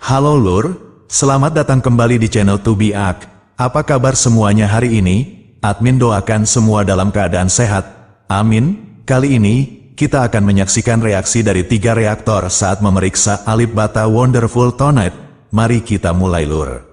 Halo Lur, selamat datang kembali di channel To Be Ak. Apa kabar semuanya hari ini? Admin doakan semua dalam keadaan sehat. Amin. Kali ini, kita akan menyaksikan reaksi dari 3 reaktor saat memeriksa Alip Ba Ta Wonderful Tonight. Mari kita mulai Lur.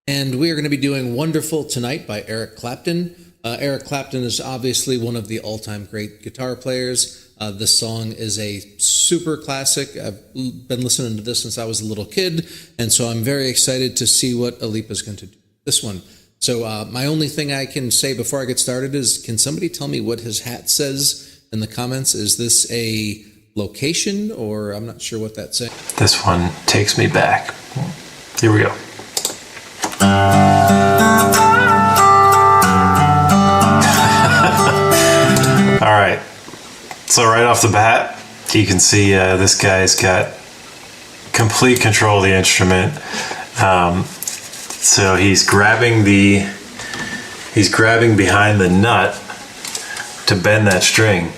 And we are going to be doing Wonderful Tonight by Eric Clapton. Eric Clapton is obviously one of the all-time great guitar players. This song is a super classic. I've been listening to this since I was a little kid, and so I'm very excited to see what Alip is going to do this one. So my only thing I can say before I get started is, can somebody tell me what his hat says in the comments? Is this a location, or I'm not sure what that's saying. This one takes me back. Here we go. All right, so right off the bat, you can see this guy's got complete control of the instrument. So he's grabbing behind the nut to bend that string.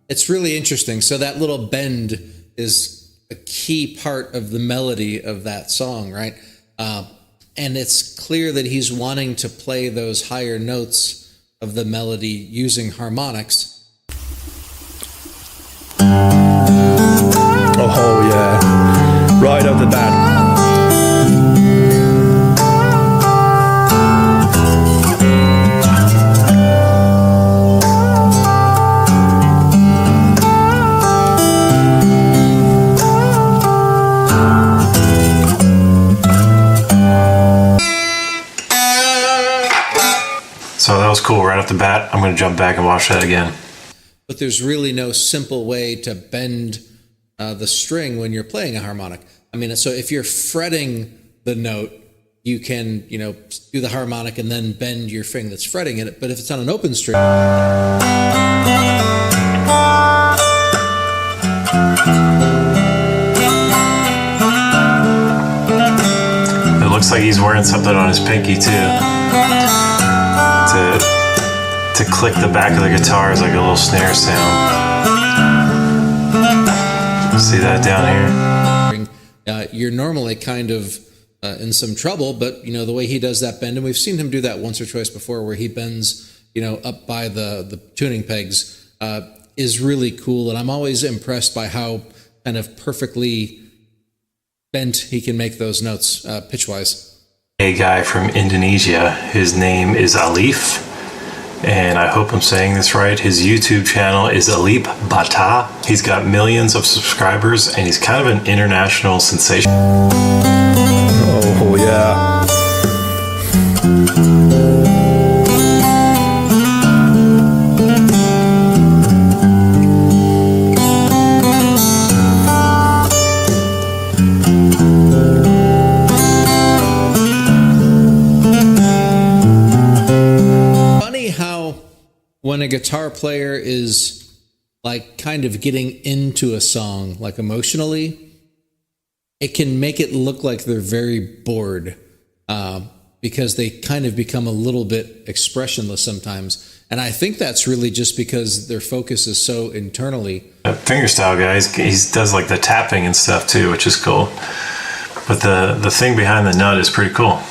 It's really interesting. So that little bend is a key part of the melody of that song, right? And it's clear that he's wanting to play those higher notes of the melody using harmonics. Oh yeah, right off the bat. So that was cool right off the bat. I'm going to jump back and watch that again. But there's really no simple way to bend the string when you're playing a harmonic. I mean, so if you're fretting the note, you can, do the harmonic and then bend your finger that's fretting it. But if it's on an open string, it looks like he's wearing something on his pinky too. To click the back of the guitar is like a little snare sound. See that down here? You're normally kind of in some trouble, but the way he does that bend, and we've seen him do that once or twice before, where he bends, up by the tuning pegs, is really cool. And I'm always impressed by how kind of perfectly bent he can make those notes pitch-wise. A guy from Indonesia. His name is Alip, and I hope I'm saying this right. His YouTube channel is Alip Ba Ta. He's got millions of subscribers, and he's kind of an international sensation. Oh yeah. When a guitar player is like kind of getting into a song, like emotionally, it can make it look like they're very bored because they kind of become a little bit expressionless sometimes. And I think that's really just because their focus is so internally. Fingerstyle guy, he does like the tapping and stuff too, which is cool. But the thing behind the nut is pretty cool.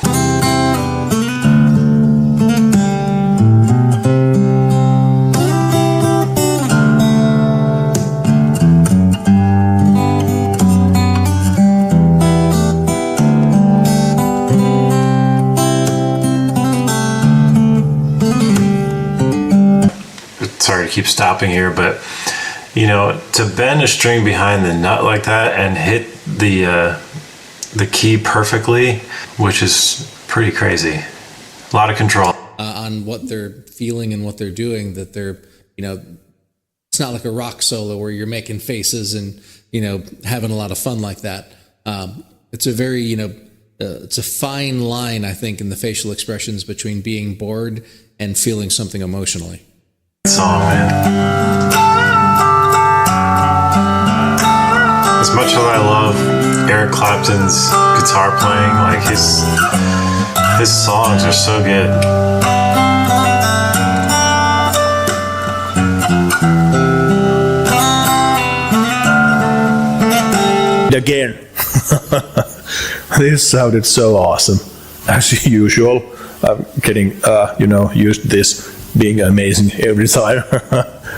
Sorry to keep stopping here, but to bend a string behind the nut like that and hit the key perfectly, which is pretty crazy. A lot of control on what they're feeling and what they're doing. That they're, it's not like a rock solo where you're making faces and having a lot of fun like that. It's a very it's a fine line, I think, in the facial expressions between being bored and feeling something emotionally. Song, man. Eric Clapton's guitar playing. Like his songs are so good. Again, this sounded so awesome. As usual, I'm getting used to this being amazing every time.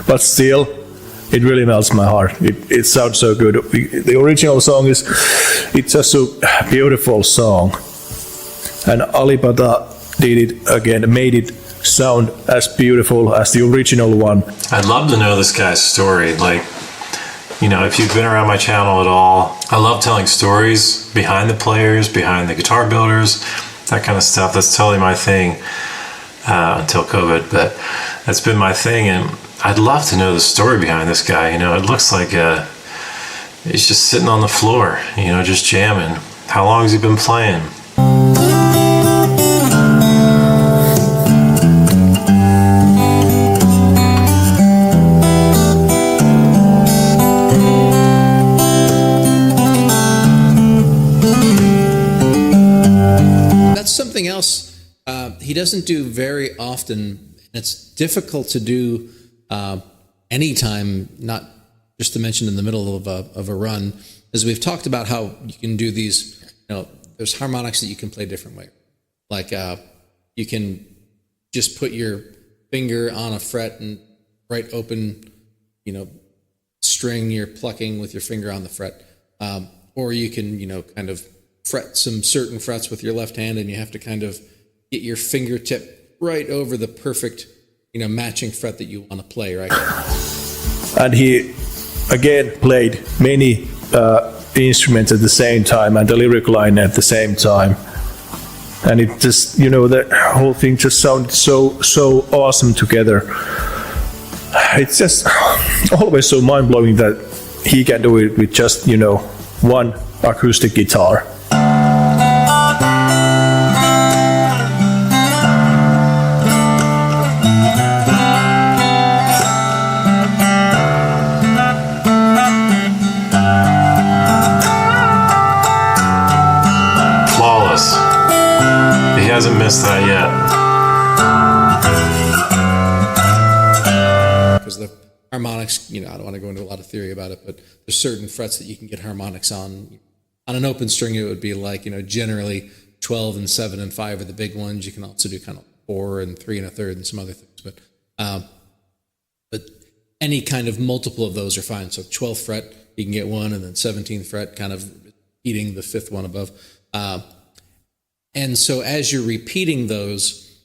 But still, it really melts my heart. It sounds so good. The original song it's just a beautiful song. And Alip Ba Ta did it again, made it sound as beautiful as the original one. I'd love to know this guy's story. Like, if you've been around my channel at all, I love telling stories behind the players, behind the guitar builders, that kind of stuff. That's totally my thing until COVID, but that's been my thing. And I'd love to know the story behind this guy. It looks like he's just sitting on the floor, just jamming. How long has he been playing? Something else he doesn't do very often, and it's difficult to do anytime, not just to mention in the middle of a run, as we've talked about how you can do these, there's harmonics that you can play different way. Like you can just put your finger on a fret and right open, string you're plucking with your finger on the fret. Or you can, kind of fret some certain frets with your left hand, and you have to kind of get your fingertip right over the perfect, matching fret that you want to play, right? And he, again, played many instruments at the same time and the lyric line at the same time. And it just, the whole thing just sounded so awesome together. It's just always so mind-blowing that he can do it with just, one acoustic guitar. He hasn't missed that yet. Because the harmonics, I don't want to go into a lot of theory about it, but there's certain frets that you can get harmonics on. On an open string, it would be like, generally 12 and 7 and 5 are the big ones. You can also do kind of 4 and 3 and a third and some other things. But any kind of multiple of those are fine. So 12th fret, you can get one, and then 17th fret, kind of eating the 5th one above. And so as you're repeating those,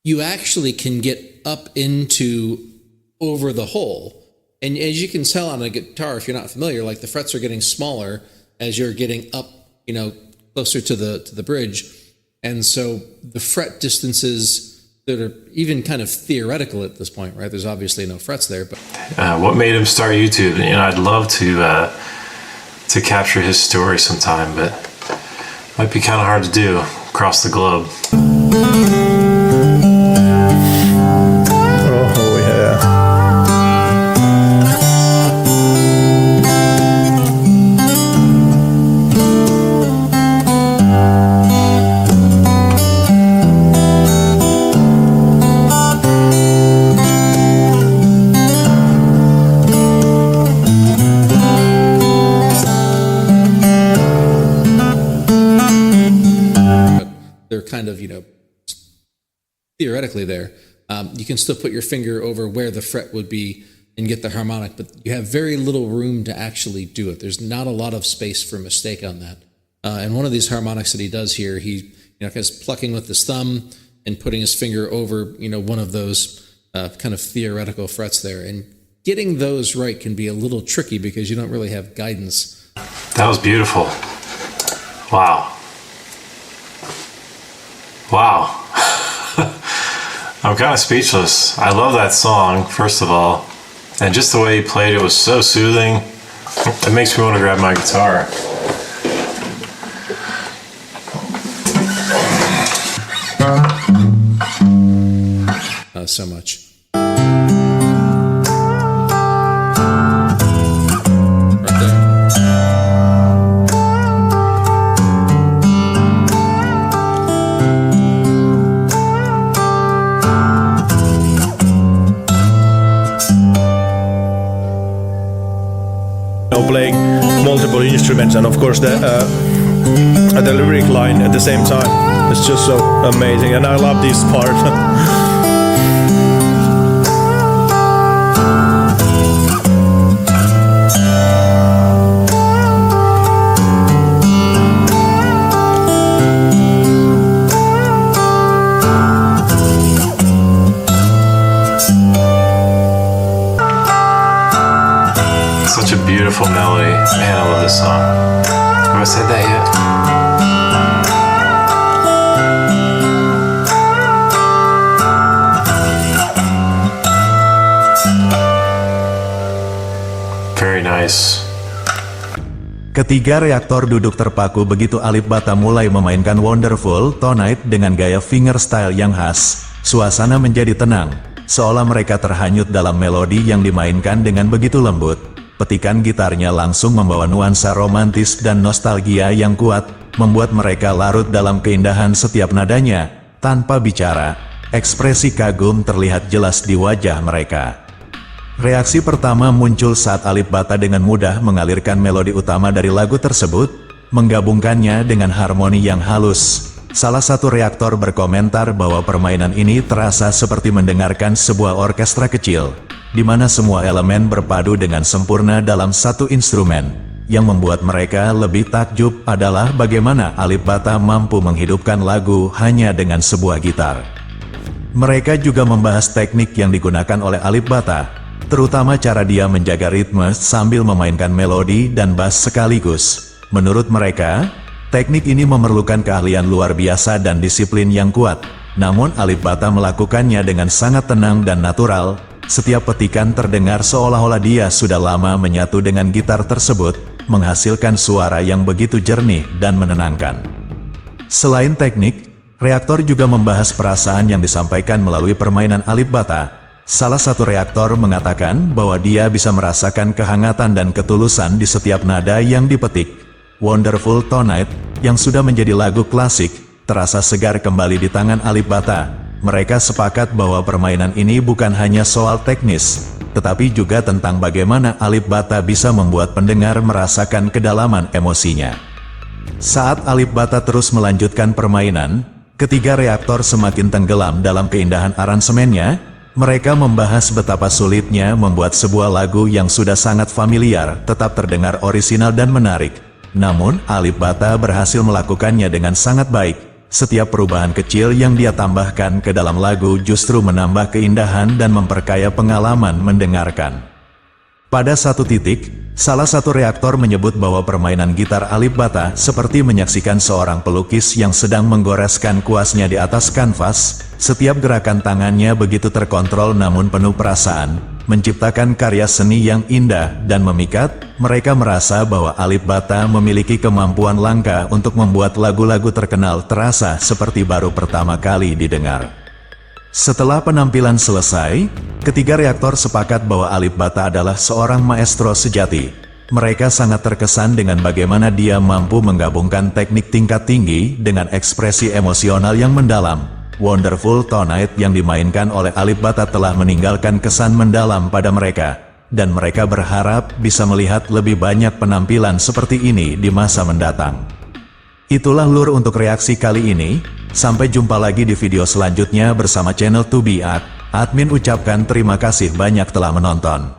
you actually can get up into over the hole. And as you can tell on a guitar, if you're not familiar, like the frets are getting smaller as you're getting up, closer to the bridge. And so the fret distances that are even kind of theoretical at this point, right? There's obviously no frets there, but what made him start YouTube? I'd love to capture his story sometime, but might be kind of hard to do across the globe. Oh, yeah. kind of, theoretically there. You can still put your finger over where the fret would be and get the harmonic, but you have very little room to actually do it. There's not a lot of space for mistake on that. And one of these harmonics that he does here, he is plucking with his thumb and putting his finger over, one of those kind of theoretical frets there. And getting those right can be a little tricky because you don't really have guidance. That was beautiful. Wow. Wow. I'm kind of speechless. I love that song, first of all. And just the way he played it was so soothing. It makes me want to grab my guitar. So much. Right there. instruments, and of course the lyric line at the same time. It's just so amazing, and I love this part. Such a beautiful melody. Man, I love this song. Have I said that yet? Very nice. Ketiga reaktor duduk terpaku begitu Alip Ba Ta mulai memainkan Wonderful Tonight dengan gaya fingerstyle yang khas. Suasana menjadi tenang, seolah mereka terhanyut dalam melodi yang dimainkan dengan begitu lembut. Petikan gitarnya langsung membawa nuansa romantis dan nostalgia yang kuat, membuat mereka larut dalam keindahan setiap nadanya. Tanpa bicara, ekspresi kagum terlihat jelas di wajah mereka. Reaksi pertama muncul saat Alip Ba Ta dengan mudah mengalirkan melodi utama dari lagu tersebut, menggabungkannya dengan harmoni yang halus. Salah satu reaktor berkomentar bahwa permainan ini terasa seperti mendengarkan sebuah orkestra kecil, di mana semua elemen berpadu dengan sempurna dalam satu instrumen. Yang membuat mereka lebih takjub adalah bagaimana Alip Ba Ta mampu menghidupkan lagu hanya dengan sebuah gitar. Mereka juga membahas teknik yang digunakan oleh Alip Ba Ta, terutama cara dia menjaga ritme sambil memainkan melodi dan bass sekaligus. Menurut mereka, teknik ini memerlukan keahlian luar biasa dan disiplin yang kuat. Namun Alip Ba Ta melakukannya dengan sangat tenang dan natural. Setiap petikan terdengar seolah-olah dia sudah lama menyatu dengan gitar tersebut, menghasilkan suara yang begitu jernih dan menenangkan. Selain teknik, reaktor juga membahas perasaan yang disampaikan melalui permainan Alip Ba Ta. Salah satu reaktor mengatakan bahwa dia bisa merasakan kehangatan dan ketulusan di setiap nada yang dipetik. Wonderful Tonight, yang sudah menjadi lagu klasik, terasa segar kembali di tangan Alip Ba Ta. Mereka sepakat bahwa permainan ini bukan hanya soal teknis, tetapi juga tentang bagaimana Alip Ba Ta bisa membuat pendengar merasakan kedalaman emosinya. Saat Alip Ba Ta terus melanjutkan permainan, ketiga reaktor semakin tenggelam dalam keindahan aransemennya. Mereka membahas betapa sulitnya membuat sebuah lagu yang sudah sangat familiar tetap terdengar orisinal dan menarik. Namun, Alip Ba Ta berhasil melakukannya dengan sangat baik. Setiap perubahan kecil yang dia tambahkan ke dalam lagu justru menambah keindahan dan memperkaya pengalaman mendengarkan. Pada satu titik, salah satu reaktor menyebut bahwa permainan gitar Alip Ba Ta seperti menyaksikan seorang pelukis yang sedang menggoreskan kuasnya di atas kanvas. Setiap gerakan tangannya begitu terkontrol namun penuh perasaan, menciptakan karya seni yang indah dan memikat. Mereka merasa bahwa Alip Ba Ta memiliki kemampuan langka untuk membuat lagu-lagu terkenal terasa seperti baru pertama kali didengar. Setelah penampilan selesai, ketiga reaktor sepakat bahwa Alip Ba Ta adalah seorang maestro sejati. Mereka sangat terkesan dengan bagaimana dia mampu menggabungkan teknik tingkat tinggi dengan ekspresi emosional yang mendalam. Wonderful Tonight yang dimainkan oleh Alip Ba Ta telah meninggalkan kesan mendalam pada mereka, dan mereka berharap bisa melihat lebih banyak penampilan seperti ini di masa mendatang. Itulah lur untuk reaksi kali ini. Sampai jumpa lagi di video selanjutnya bersama channel To Be Art. Admin ucapkan terima kasih banyak telah menonton.